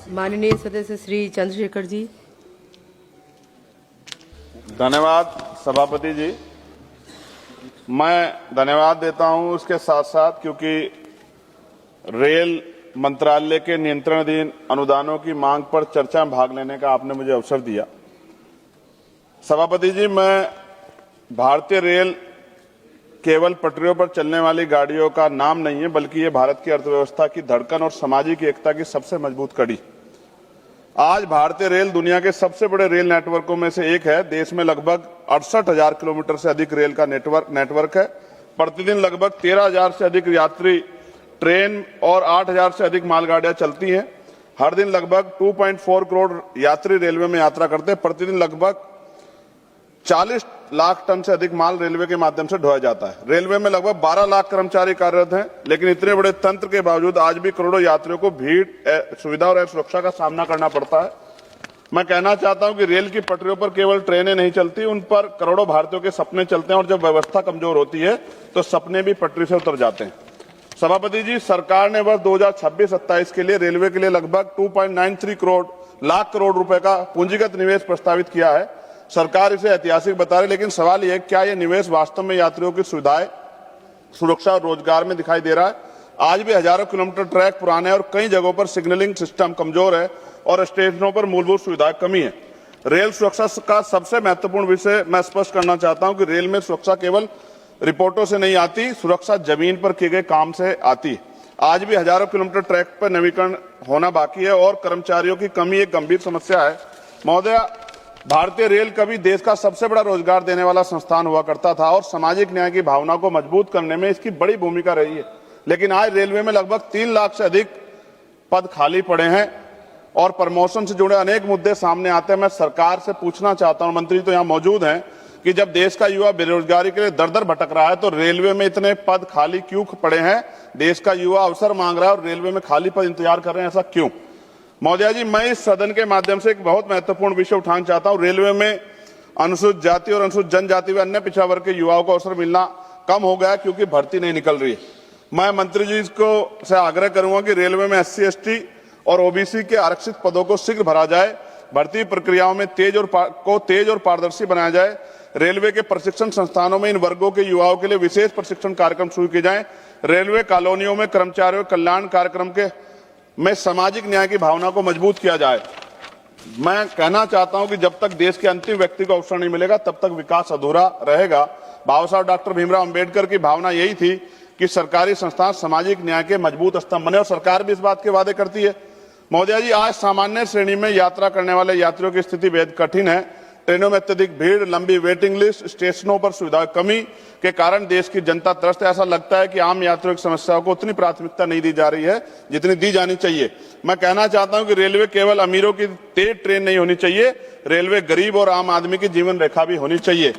माननीय सदस्य श्री चंद्रशेखर जी। धन्यवाद सभापति जी। मैं धन्यवाद देता हूं उसके साथ साथ क्योंकि रेल मंत्रालय के नियंत्रणाधीन अनुदानों की मांग पर चर्चा में भाग लेने का आपने मुझे अवसर दिया। सभापति जी, मैं भारतीय रेल केवल पटरियों पर चलने वाली गाड़ियों का नाम नहीं है, बल्कि ये भारत की अर्थव्यवस्था की धड़कन और सामाजिक एकता की सबसे मजबूत कड़ी। आज भारतीय रेल दुनिया के सबसे बड़े रेल नेटवर्कों में से एक है। देश में लगभग 68,000 किलोमीटर से अधिक रेल का नेटवर्क है। प्रतिदिन लगभग 13,000 से अधिक यात्री ट्रेन और 8,000 से अधिक मालगाड़ियां चलती हैं। हर दिन लगभग 2.4 करोड़ यात्री रेलवे में यात्रा करते हैं। प्रतिदिन लगभग 40 लाख टन से अधिक माल रेलवे के माध्यम से ढोया जाता है। रेलवे में लगभग 12 लाख कर्मचारी कार्यरत हैं, लेकिन इतने बड़े तंत्र के बावजूद आज भी करोड़ों यात्रियों को भीड़, सुविधा और सुरक्षा का सामना करना पड़ता है। मैं कहना चाहता हूं कि रेल की पटरियों पर केवल ट्रेनें नहीं चलती, उन पर करोड़ों भारतीयों के सपने चलते हैं और जब व्यवस्था कमजोर होती है तो सपने भी पटरी से उतर जाते हैं। सभापति जी, सरकार ने वर्ष 2026-27 के लिए रेलवे के लिए लगभग 2.93 लाख करोड़ रुपए का पूंजीगत निवेश प्रस्तावित किया है। सरकार इसे ऐतिहासिक बता रही है, लेकिन सवाल यह है क्या यह निवेश वास्तव में यात्रियों की सुविधाएं, सुरक्षा और रोजगार में दिखाई दे रहा है। आज भी हजारों किलोमीटर ट्रैक पुराने और कई जगहों पर सिग्नलिंग सिस्टम कमजोर है और स्टेशनों पर मूलभूत सुविधाएं कमी है। रेल सुरक्षा का सबसे महत्वपूर्ण विषय मैं स्पष्ट करना चाहता हूं कि रेल में सुरक्षा केवल रिपोर्टों से नहीं आती, सुरक्षा जमीन पर किए गए काम से आती है। आज भी हजारों किलोमीटर ट्रैक पर नवीकरण होना बाकी है और कर्मचारियों की कमी एक गंभीर समस्या है। महोदय, भारतीय रेल कभी देश का सबसे बड़ा रोजगार देने वाला संस्थान हुआ करता था और सामाजिक न्याय की भावना को मजबूत करने में इसकी बड़ी भूमिका रही है। लेकिन आज रेलवे में लगभग 3 लाख से अधिक पद खाली पड़े हैं और प्रमोशन से जुड़े अनेक मुद्दे सामने आते हैं। मैं सरकार से पूछना चाहता हूं, मंत्री तो यहाँ मौजूद हैं, कि जब देश का युवा बेरोजगारी के लिए दर-दर भटक रहा है तो रेलवे में इतने पद खाली क्यों पड़े हैं? देश का युवा अवसर मांग रहा है और रेलवे में खाली पद इंतजार कर रहे हैं, ऐसा क्यों? महोदय जी, मैं इस सदन के माध्यम से एक बहुत महत्वपूर्ण विषय उठाना चाहता हूं। रेलवे में अनुसूचित जाति और अनुसूचित जनजाति व अन्य पिछड़ा वर्ग के युवाओं को अवसर मिलना कम हो गया क्योंकि भर्ती नहीं निकल रही है। मैं मंत्री जी को से आग्रह करूंगा कि रेलवे में SC, ST और OBC के आरक्षित पदों को शीघ्र भरा जाए। भर्ती प्रक्रियाओं में तेज और पारदर्शी बनाया जाए। रेलवे के प्रशिक्षण संस्थानों में इन वर्गों के युवाओं के लिए विशेष प्रशिक्षण कार्यक्रम शुरू किए जाएं। रेलवे कॉलोनियों में कर्मचारियों कल्याण कार्यक्रम में सामाजिक न्याय की भावना को मजबूत किया जाए। मैं कहना चाहता हूं कि जब तक देश के अंतिम व्यक्ति को अवसर नहीं मिलेगा तब तक विकास अधूरा रहेगा। बाबा साहब डॉक्टर भीमराव अंबेडकर की भावना यही थी कि सरकारी संस्थान सामाजिक न्याय के मजबूत स्तंभ बने और सरकार भी इस बात के वादे करती है। महोदय जी, आज सामान्य श्रेणी में यात्रा करने वाले यात्रियों की स्थिति बेहद कठिन है। ट्रेनों में अत्यधिक भीड़, लंबी वेटिंग लिस्ट, स्टेशनों पर सुविधा कमी के कारण देश की जनता त्रस्त है। ऐसा लगता है कि आम यात्रियों की समस्याओं को उतनी प्राथमिकता नहीं दी जा रही है जितनी दी जानी चाहिए। मैं कहना चाहता हूं कि रेलवे केवल अमीरों की तेज ट्रेन नहीं होनी चाहिए, रेलवे गरीब और आम आदमी की जीवन रेखा भी होनी चाहिए।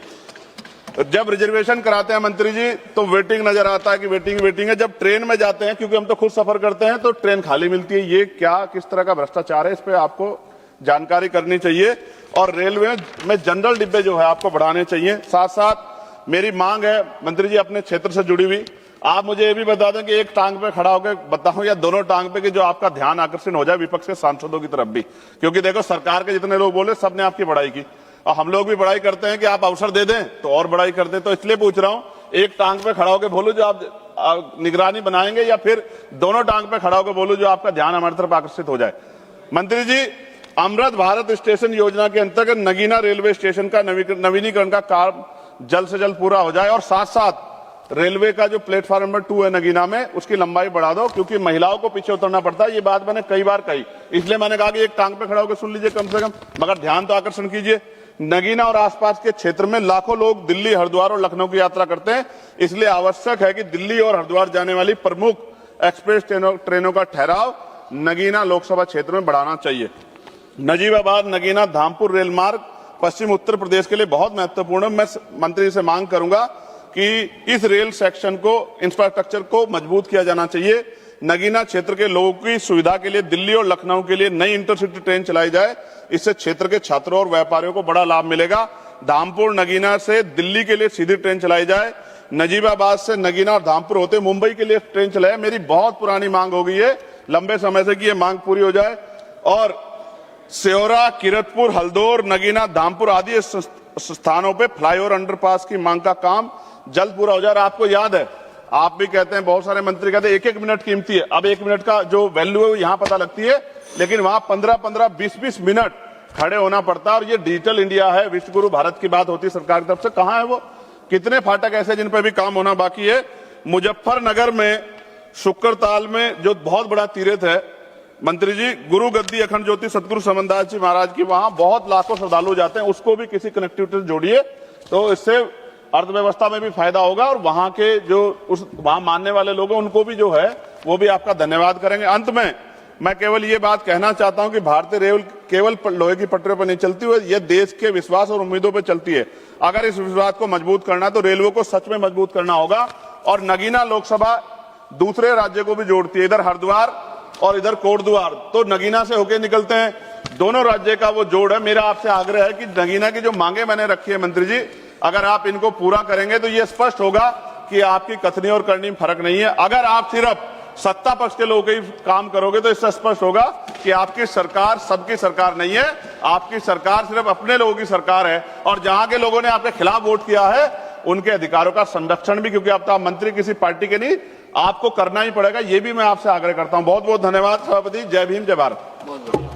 जब रिजर्वेशन कराते हैं मंत्री जी तो वेटिंग नजर आता है कि वेटिंग है। जब ट्रेन में जाते हैं, क्योंकि हम तो खुद सफर करते हैं, तो ट्रेन खाली मिलती है। ये क्या किस तरह का भ्रष्टाचार है, इस पर आपको जानकारी करनी चाहिए। और रेलवे में जनरल डिब्बे जो है आपको बढ़ाने चाहिए। साथ साथ मेरी मांग है मंत्री जी, अपने क्षेत्र से जुड़ी हुई, आप मुझे ये भी बता दें कि एक टांग पे खड़ा होकर बताऊं या दोनों टांग पे, कि जो आपका ध्यान आकर्षण हो जाए विपक्ष के सांसदों की तरफ भी। क्योंकि देखो, सरकार के जितने लोग बोले सबने आपकी बड़ाई की और हम लोग भी बड़ाई करते हैं कि आप अवसर दे दें तो और बड़ाई कर दें। तो इसलिए पूछ रहा हूं, एक टांग पे खड़ा होकर बोलो जो आप निगरानी बनाएंगे, या फिर दोनों टांग पे खड़ा होकर बोलो जो आपका ध्यान हमारी तरफ आकर्षित हो जाए। मंत्री जी, अमृत भारत स्टेशन योजना के अंतर्गत नगीना रेलवे स्टेशन का नवीनीकरण का काम जल्द से जल्द पूरा हो जाए और साथ साथ रेलवे का जो प्लेटफॉर्म नंबर 2 है नगीना में, उसकी लंबाई बढ़ा दो, क्योंकि महिलाओं को पीछे उतरना पड़ता है। ये बात मैंने कई बार कही, इसलिए मैंने कहा कि एक टांग पे खड़ा होकर सुन लीजिए कम से कम, मगर ध्यान तो आकर्षण कीजिए। नगीना और आसपास के क्षेत्र में लाखों लोग दिल्ली, हरिद्वार और लखनऊ की यात्रा करते हैं, इसलिए आवश्यक है कि दिल्ली और हरिद्वार जाने वाली प्रमुख एक्सप्रेस ट्रेनों का ठहराव नगीना लोकसभा क्षेत्र में बढ़ाना चाहिए। नजीबाबाद नगीना धामपुर रेल मार्ग पश्चिम उत्तर प्रदेश के लिए बहुत महत्वपूर्ण है। मैं मंत्री से मांग करूंगा कि इस रेल सेक्शन को, इंफ्रास्ट्रक्चर को मजबूत किया जाना चाहिए। नगीना क्षेत्र के लोगों की सुविधा के लिए दिल्ली और लखनऊ के लिए नई इंटरसिटी ट्रेन चलाई जाए। इससे क्षेत्र के छात्रों और व्यापारियों को बड़ा लाभ मिलेगा। धामपुर नगीना से दिल्ली के लिए सीधी ट्रेन चलाई जाए। नजीबाबाद से नगीना और धामपुर होते मुंबई के लिए ट्रेन चलाए। मेरी बहुत पुरानी मांग हो गई है लंबे समय से कि ये मांग पूरी हो जाए। और सेौरा, किरतपुर, हल्दौर, नगीना, धामपुर आदि स्थानों पे फ्लाईओवर अंडरपास की मांग का काम जल्द पूरा हो जाए। आपको याद है, आप भी कहते हैं, बहुत सारे मंत्री कहते हैं 1-1 मिनट कीमती है। अब 1 मिनट का जो वैल्यू है वो यहां पता लगती है, लेकिन वहां 15-15, 20-20 मिनट खड़े होना पड़ता है। और ये डिजिटल इंडिया है, विश्वगुरु भारत की बात होती है सरकार की तरफ से, कहां है वो? कितने फाटक ऐसे जिन पर भी काम होना बाकी है? मुजफ्फरनगर में शुक्रताल में जो बहुत बड़ा तीर्थ है मंत्री जी, गुरु गद्दी अखंड ज्योति सतगुरु समनदास जी महाराज की, वहां बहुत लाखों श्रद्धालु जाते हैं। उसको भी किसी कनेक्टिविटी से जोड़िए, तो इससे अर्थव्यवस्था में भी फायदा होगा और वहां के जो वहां मानने वाले लोग हैं उनको भी जो है वो भी आपका धन्यवाद करेंगे। अंत में मैं केवल ये बात कहना चाहता हूं कि भारतीय रेल केवल लोहे की पटरियों पर नहीं चलती हुई, यह देश के विश्वास और उम्मीदों पर चलती है। अगर इस विश्वास को मजबूत करना है तो रेलवे को सच में मजबूत करना होगा। और नगीना लोकसभा दूसरे राज्य को भी जोड़ती है, इधर हरिद्वार और इधर कोटद्वार, तो नगीना से होके निकलते हैं, दोनों राज्य का वो जोड़ है। मेरा आपसे आग्रह है कि नगीना की जो मांगे मैंने रखी है मंत्री जी, अगर आप इनको पूरा करेंगे तो ये स्पष्ट होगा कि आपकी कथनी और करनी में फर्क नहीं है। अगर आप सिर्फ सत्ता पक्ष के लोगों के काम करोगे तो इससे स्पष्ट होगा कि आपकी सरकार सबकी सरकार नहीं है, आपकी सरकार सिर्फ अपने लोगों की सरकार है। और जहां के लोगों ने आपके खिलाफ वोट किया है उनके अधिकारों का संरक्षण भी, क्योंकि अब तो आप मंत्री किसी पार्टी के नहीं, आपको करना ही पड़ेगा। ये भी मैं आपसे आग्रह करता हूं। बहुत बहुत धन्यवाद सभापति। जय भीम, जय भारत।